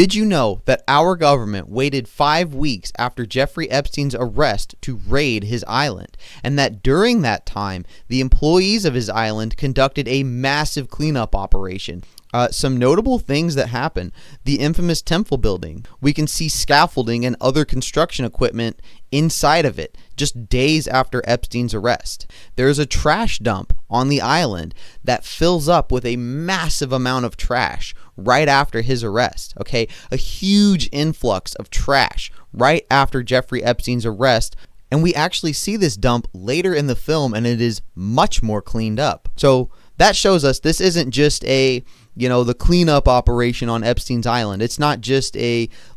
Did you know that our government waited 5 weeks after Jeffrey Epstein's arrest to raid his island, and that during that time, the employees of his island conducted a massive cleanup operation? Some notable things that happen: the infamous Temple building. We can see scaffolding and other construction equipment inside of it just days after Epstein's arrest. There's a trash dump on the island that fills up with a massive amount of trash right after his arrest. Okay, a huge influx of trash right after Jeffrey Epstein's arrest. And we actually see this dump later in the film, and it is much more cleaned up. So that shows us this isn't just the cleanup operation on Epstein's island. It's not just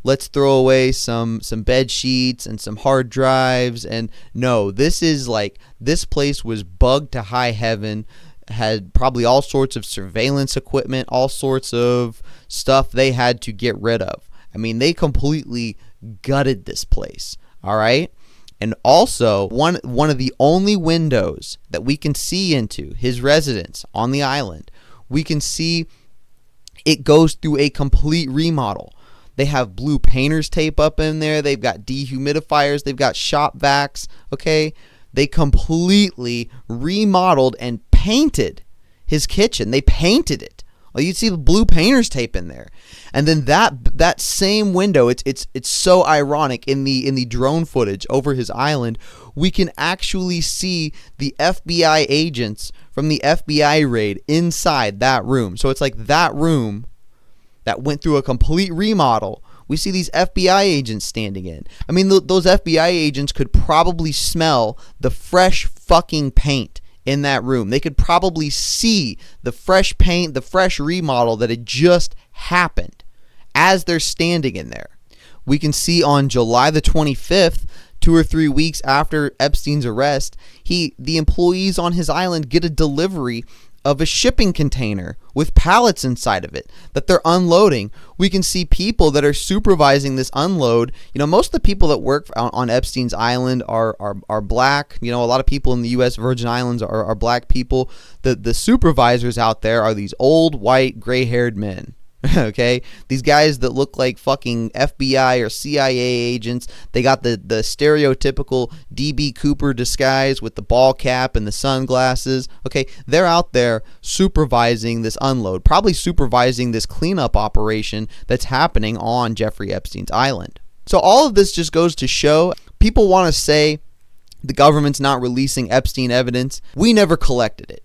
let's throw away some bed sheets and some hard drives. And no, this place was bugged to high heaven, had probably all sorts of surveillance equipment, all sorts of stuff they had to get rid of. I mean, they completely gutted this place. All right. And also, one of the only windows that we can see into his residence on the island, we can see it goes through a complete remodel. They have blue painter's tape up in there. They've got dehumidifiers. They've got shop vacs. Okay, they completely remodeled and painted his kitchen. They painted it. Well, you see the blue painter's tape in there, and then that same window. It's so ironic in the drone footage over his island. We can actually see the FBI agents from the FBI raid inside that room. So it's like that room that went through a complete remodel. We see these FBI agents standing in. I mean, those FBI agents could probably smell the fresh fucking paint in that room. They could probably see the fresh paint, the fresh remodel that had just happened as they're standing in there. We can see on July the 25th, 2 or 3 weeks after Epstein's arrest, the employees on his island get a delivery of a shipping container with pallets inside of it that they're unloading. We can see people that are supervising this unload. Most of the people that work on Epstein's island are black. A lot of people in the U.S. Virgin Islands are black people. The supervisors out there are these old, white, gray-haired men. Okay, these guys that look like fucking FBI or CIA agents. They got the stereotypical DB Cooper disguise with the ball cap and the sunglasses. Okay, they're out there supervising this unload, probably supervising this cleanup operation that's happening on Jeffrey Epstein's island. So all of this just goes to show, people want to say the government's not releasing Epstein evidence. We never collected it.